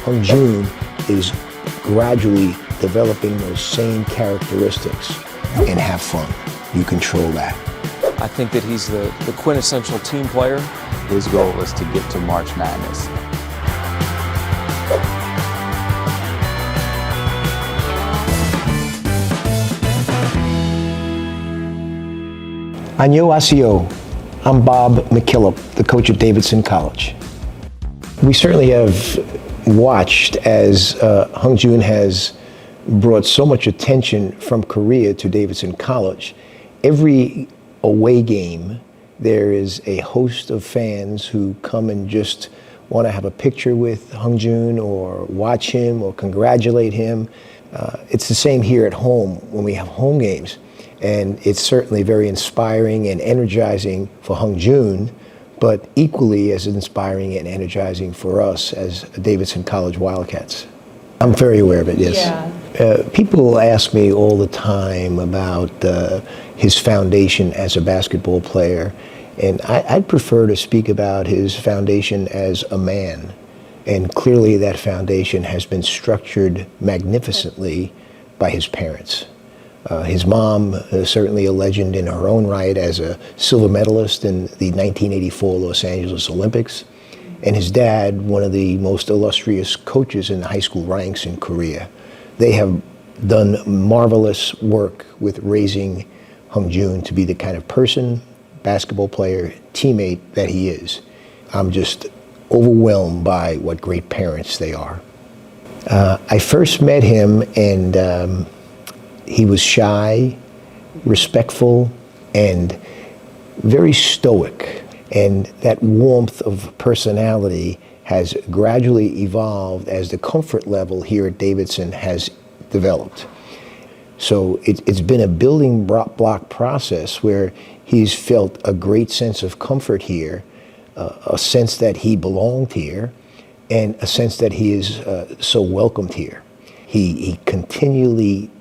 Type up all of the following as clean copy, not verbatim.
Jun is gradually developing those same characteristics and have fun. You control that. I think that he's the quintessential team player. His goal is to get to March Madness. 안녕하세요. I'm Bob McKillop, the coach at Davidson College. We certainly have watched as Jun has brought so much attention from Korea to Davidson College. Every away game, there is a host of fans who come and just want to have a picture with Jun or watch him or congratulate him. It's the same here at home when we have home games. And it's certainly very inspiring and energizing for Jun, but equally as inspiring and energizing for us as Davidson College Wildcats. I'm very aware of it, yes. Yeah. People ask me all the time about his foundation as a basketball player, and I'd prefer to speak about his foundation as a man. And clearly that foundation has been structured magnificently by his parents. His mom is certainly a legend in her own right as a silver medalist in the 1984 Los Angeles Olympics. And his dad, one of the most illustrious coaches in the high school ranks in Korea. They have done marvelous work with raising Jun to be the kind of person, basketball player, teammate that he is. I'm just overwhelmed by what great parents they are. I first met him and he was shy, respectful, and very stoic. And that warmth of personality has gradually evolved as the comfort level here at Davidson has developed. So it's been a building block process where he's felt a great sense of comfort here, a sense that he belonged here, and a sense that he is so welcomed here. He continually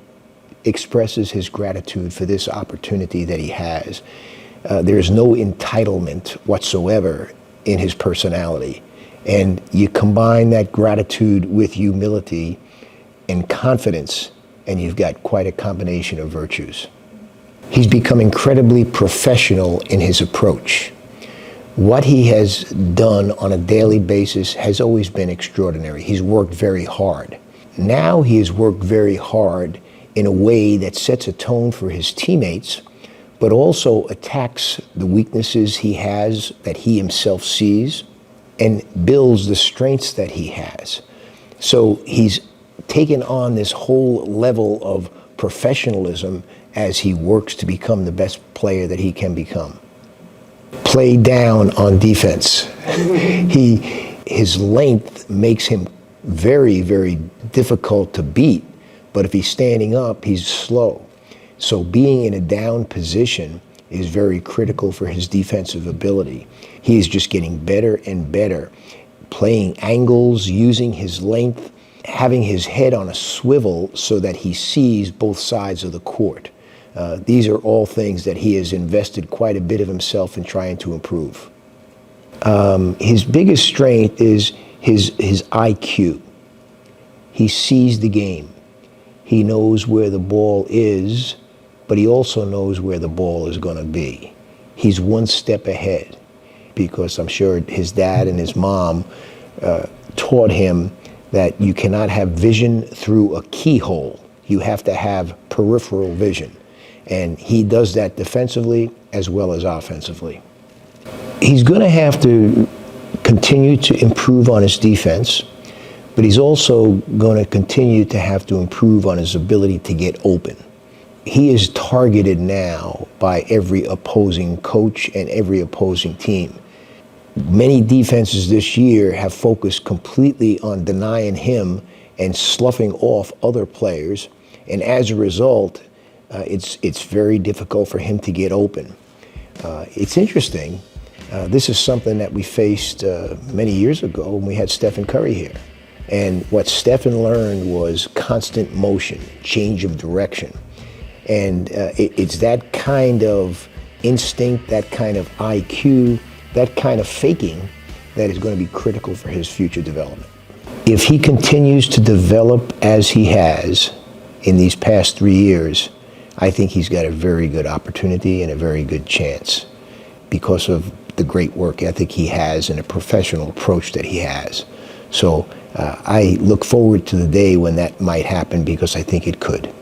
expresses his gratitude for this opportunity that he has. There's no entitlement whatsoever in his personality. And you combine that gratitude with humility and confidence, and you've got quite a combination of virtues. He's become incredibly professional in his approach. What he has done on a daily basis has always been extraordinary. He's worked very hard. Now he has worked very hard in a way that sets a tone for his teammates, but also attacks the weaknesses he has that he himself sees and builds the strengths that he has. So he's taken on this whole level of professionalism as he works to become the best player that he can become. Play down on defense. His length makes him very, very difficult to beat. But if he's standing up, he's slow. So being in a down position is very critical for his defensive ability. He is just getting better and better, playing angles, using his length, having his head on a swivel so that he sees both sides of the court. These are all things that he has invested quite a bit of himself in trying to improve. His biggest strength is his IQ. He sees the game. He knows where the ball is, but he also knows where the ball is going to be. He's one step ahead because I'm sure his dad and his mom taught him that you cannot have vision through a keyhole. You have to have peripheral vision. And he does that defensively as well as offensively. He's going to have to continue to improve on his defense, but he's also going to continue to have to improve on his ability to get open. He is targeted now by every opposing coach and every opposing team. Many defenses this year have focused completely on denying him and sloughing off other players, and as a result, it's very difficult for him to get open. It's interesting. This is something that we faced many years ago when we had Stephen Curry here. And what Stephen learned was constant motion, change of direction. And it's that kind of instinct, that kind of IQ, that kind of faking that is going to be critical for his future development. If he continues to develop as he has in these past 3 years, I think he's got a very good opportunity and a very good chance because of the great work ethic he has and a professional approach that he has. So I look forward to the day when that might happen because I think it could.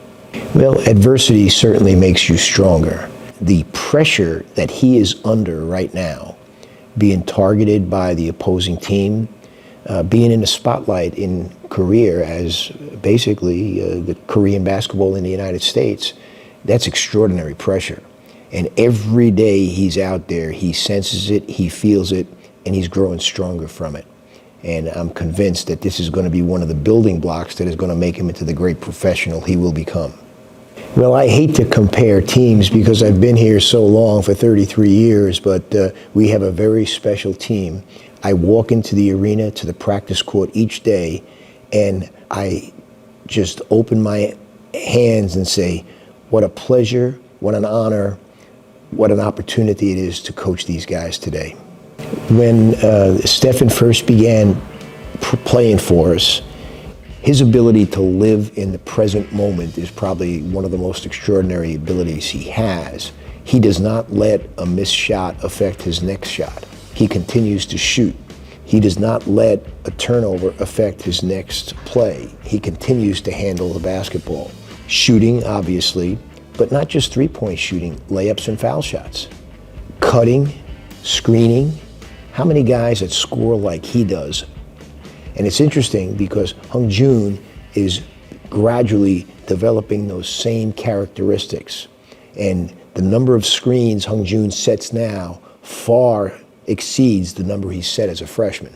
Well, adversity certainly makes you stronger. The pressure that he is under right now, being targeted by the opposing team, being in the spotlight in Korea as basically the Korean basketball in the United States, that's extraordinary pressure. And every day he's out there, he senses it, he feels it, and he's growing stronger from it. And I'm convinced that this is going to be one of the building blocks that is going to make him into the great professional he will become. Well, I hate to compare teams because I've been here so long, for 33 years, but we have a very special team. I walk into the arena, to the practice court each day, and I just open my hands and say, what a pleasure, what an honor, what an opportunity it is to coach these guys today. When Stephen first began playing for us, his ability to live in the present moment is probably one of the most extraordinary abilities he has. He does not let a missed shot affect his next shot. He continues to shoot. He does not let a turnover affect his next play. He continues to handle the basketball. Shooting, obviously, but not just three-point shooting, layups and foul shots. Cutting, screening. How many guys that score like he does? And it's interesting because Hyunjun is gradually developing those same characteristics. And the number of screens Hyunjun sets now far exceeds the number he set as a freshman.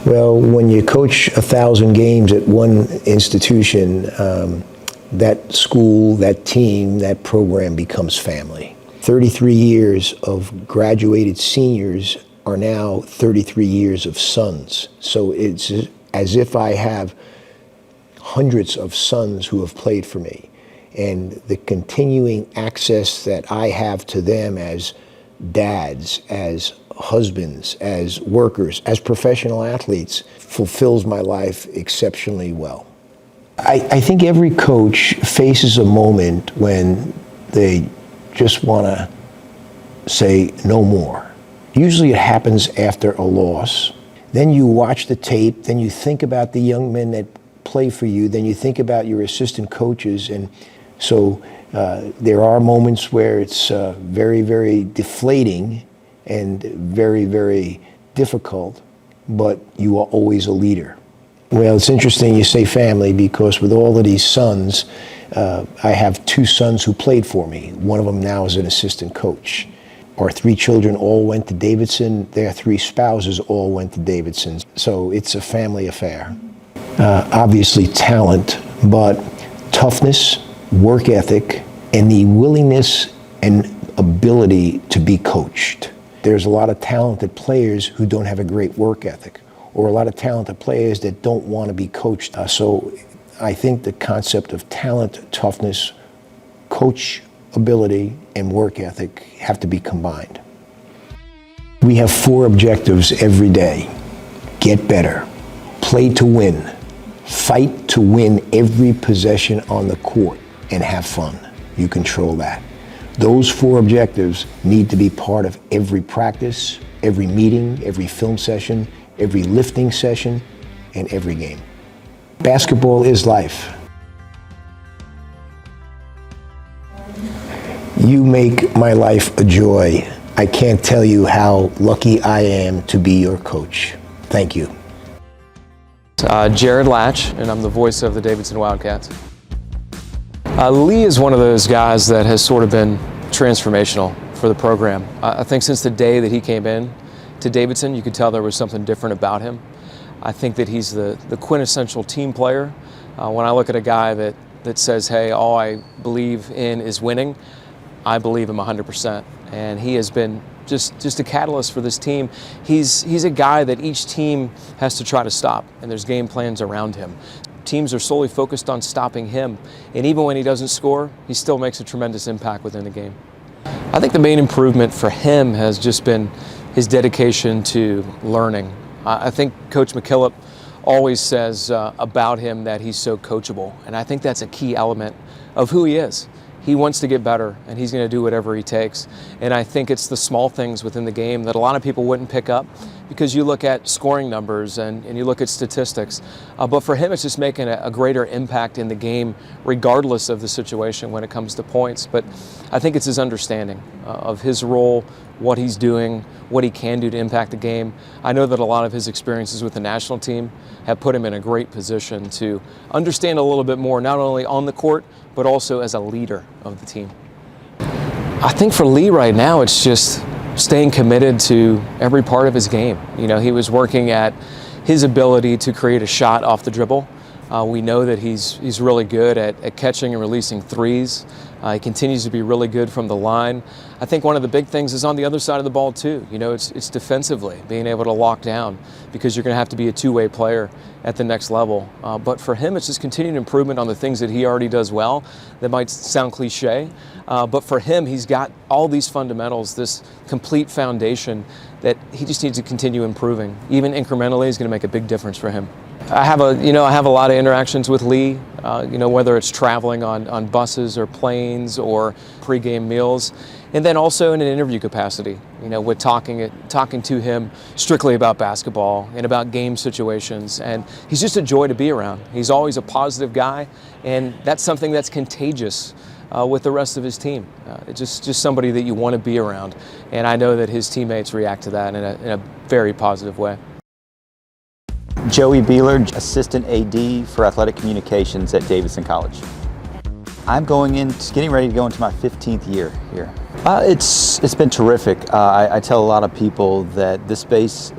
Well, when you coach 1,000 games at one institution, that school, that team, that program becomes family. 33 years of graduated seniors are now 33 years of sons. So it's as if I have hundreds of sons who have played for me. And the continuing access that I have to them as dads, as husbands, as workers, as professional athletes fulfills my life exceptionally well. I think every coach faces a moment when they just want to say no more. Usually it happens after a loss. Then you watch the tape, then you think about the young men that play for you, then you think about your assistant coaches. And so there are moments where it's very, very deflating and very, very difficult, but you are always a leader. Well, it's interesting you say family because with all of these sons, I have 2 sons who played for me. One of them now is an assistant coach. Our 3 children all went to Davidson. Their 3 spouses all went to Davidson. So it's a family affair. Obviously talent, but toughness, work ethic, and the willingness and ability to be coached. There's a lot of talented players who don't have a great work ethic, or a lot of talented players that don't want to be coached. So I think the concept of talent, toughness, coach ability, and work ethic have to be combined. We have 4 objectives every day. Get better, play to win, fight to win every possession on the court, and have fun. You control that. Those 4 objectives need to be part of every practice, every meeting, every film session, every lifting session, and every game. Basketball is life. You make my life a joy. I can't tell you how lucky I am to be your coach. Thank you. Jared Latch, and I'm the voice of the Davidson Wildcats. Lee is one of those guys that has sort of been transformational for the program. I think since the day that he came in to Davidson, you could tell there was something different about him. I think that he's the quintessential team player. When I look at a guy that says, hey, all I believe in is winning, I believe him 100%. And he has been just a catalyst for this team. He's a guy that each team has to try to stop, and there's game plans around him. Teams are solely focused on stopping him, and even when he doesn't score, he still makes a tremendous impact within the game. I think the main improvement for him has just been his dedication to learning. I think Coach McKillop always says about him that he's so coachable. And I think that's a key element of who he is. He wants to get better, and he's going to do whatever he takes. And I think it's the small things within the game that a lot of people wouldn't pick up, because you look at scoring numbers and you look at statistics. But for him, it's just making a greater impact in the game, regardless of the situation when it comes to points. But I think it's his understanding of his role, what he's doing, what he can do to impact the game. I know that a lot of his experiences with the national team have put him in a great position to understand a little bit more, not only on the court, but also as a leader of the team. I think for Lee right now, it's just staying committed to every part of his game. You know, he was working at his ability to create a shot off the dribble. We know that he's really good at catching and releasing threes. He continues to be really good from the line. I think one of the big things is on the other side of the ball too. You know, it's defensively, being able to lock down, because you're going to have to be a two-way player at the next level. But for him, it's just continued improvement on the things that he already does well. That might sound cliche, but for him, he's got all these fundamentals, this complete foundation that he just needs to continue improving. Even incrementally is going to make a big difference for him. I have a lot of interactions with Lee, whether it's traveling on buses or planes or pregame meals, and then also in an interview capacity, with talking to him strictly about basketball and about game situations. And he's just a joy to be around. He's always a positive guy, and that's something that's contagious with the rest of his team. It's just somebody that you want to be around, and I know that his teammates react to that in a very positive way. Joey Beeler, Assistant AD for Athletic Communications at Davidson College. I'm getting ready to go into my 15th year here. It's been terrific. I tell a lot of people that this place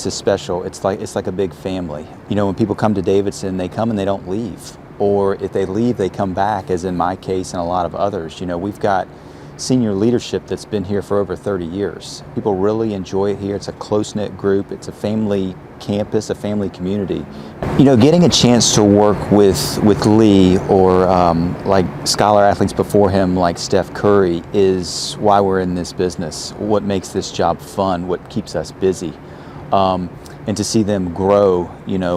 is special. It's like a big family. When people come to Davidson, they come and they don't leave. Or if they leave, they come back, as in my case and a lot of others. We've got senior leadership that's been here for over 30 years. People really enjoy it here. It's a close-knit group. It's a family campus, a family community. Getting a chance to work with Lee or like scholar athletes before him like Steph Curry is why we're in this business. What makes this job fun, what keeps us busy. And to see them grow,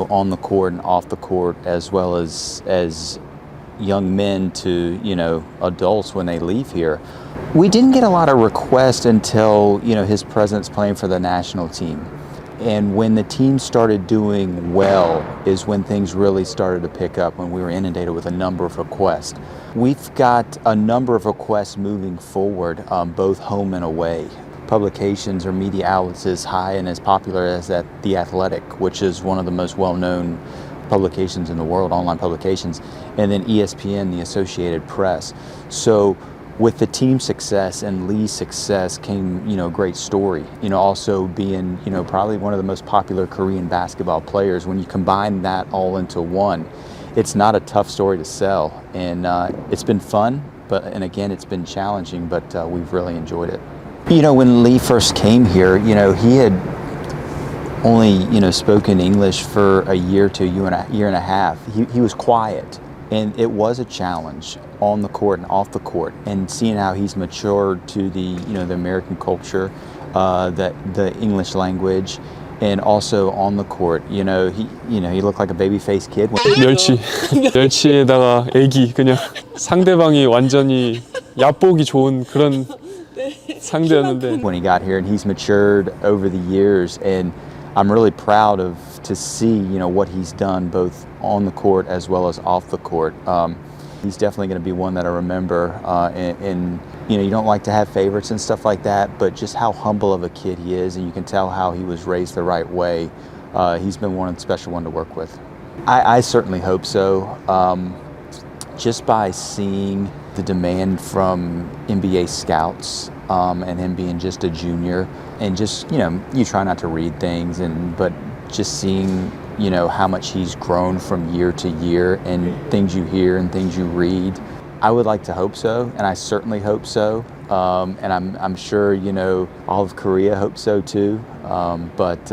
on the court and off the court, as well as young men to, adults when they leave here. We didn't get a lot of requests until, his presence playing for the national team. And when the team started doing well is when things really started to pick up, when we were inundated with a number of requests. We've got a number of requests moving forward, both home and away. Publications or media outlets as high and as popular as The Athletic, which is one of the most well-known publications in the world, online publications, and then ESPN, the Associated Press. So with the team success and Lee's success came, great story. Also being, probably one of the most popular Korean basketball players. When you combine that all into one, it's not a tough story to sell. And it's been fun, and again, it's been challenging, but we've really enjoyed it. When Lee first came here, he had only, spoken English for a year to a year and a half. He was quiet, and it was a challenge on the court and off the court. And seeing how he's matured to the, the American culture, the English language, and also on the court, he looked like a baby-faced kid. 멸치에다가 애기, 그냥 상대방이 완전히 얕보기 좋은 그런 상대였는데. When he got here, and he's matured over the years, and I'm really proud to see, what he's done both on the court as well as off the court. He's definitely going to be one that I remember. And you don't like to have favorites and stuff like that, but just how humble of a kid he is, and you can tell how he was raised the right way. He's been one special one to work with. I certainly hope so. Just by seeing the demand from NBA scouts, and him being just a junior, and just, you try not to read things, but just seeing, how much he's grown from year to year, and things you hear and things you read. I would like to hope so, and I certainly hope so. And I'm sure, all of Korea hopes so too. But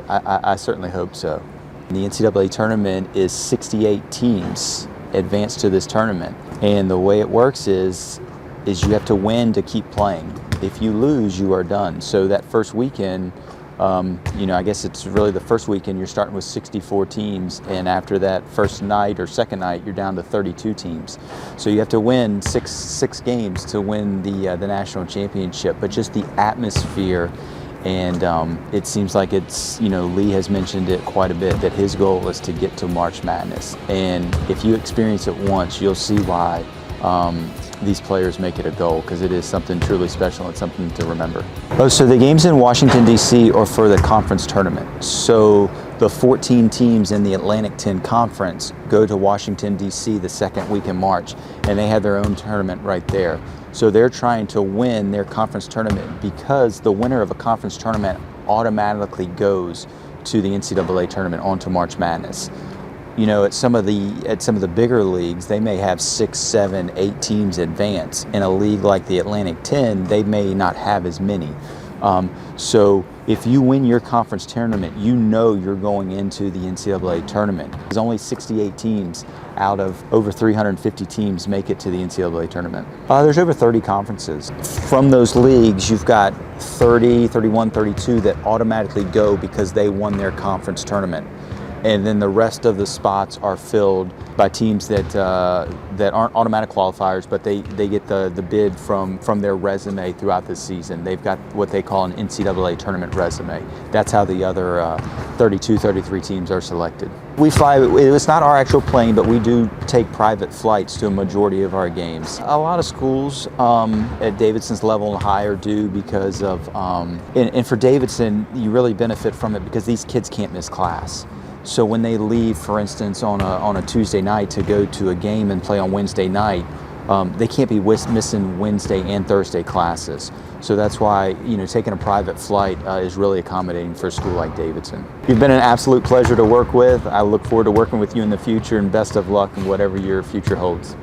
I certainly hope so. The NCAA tournament is 68 teams advanced to this tournament. And the way it works is you have to win to keep playing. If you lose, you are done. So that first weekend, I guess it's really the first weekend you're starting with 64 teams, and after that first night or second night, you're down to 32 teams. So you have to win six games to win the national championship. But just the atmosphere, and it seems like it's, Lee has mentioned it quite a bit, that his goal is to get to March Madness. And if you experience it once, you'll see why these players make it a goal, because it is something truly special and something to remember. Oh, so the games in Washington, D.C. are for the conference tournament. So the 14 teams in the Atlantic 10 Conference go to Washington, D.C. the second week in March, and they have their own tournament right there. So they're trying to win their conference tournament, because the winner of a conference tournament automatically goes to the NCAA tournament, onto March Madness. At some of the bigger leagues, they may have 6, 7, 8 teams advance. In a league like the Atlantic 10, they may not have as many. So if you win your conference tournament, you're going into the NCAA tournament. There's only 68 teams out of over 350 teams make it to the NCAA tournament. There's over 30 conferences. From those leagues, you've got 30, 31, 32 that automatically go because they won their conference tournament. And then the rest of the spots are filled by teams that aren't automatic qualifiers, but they get the bid from their resume throughout the season. They've got what they call an NCAA tournament resume. That's how the other 32, 33 teams are selected. We fly, it's not our actual plane, but we do take private flights to a majority of our games. A lot of schools at Davidson's level and higher do, because of, and for Davidson, you really benefit from it because these kids can't miss class. So when they leave, for instance, on a Tuesday night to go to a game and play on Wednesday night, they can't be missing Wednesday and Thursday classes. So that's why, taking a private flight is really accommodating for a school like Davidson. You've been an absolute pleasure to work with. I look forward to working with you in the future, and best of luck in whatever your future holds.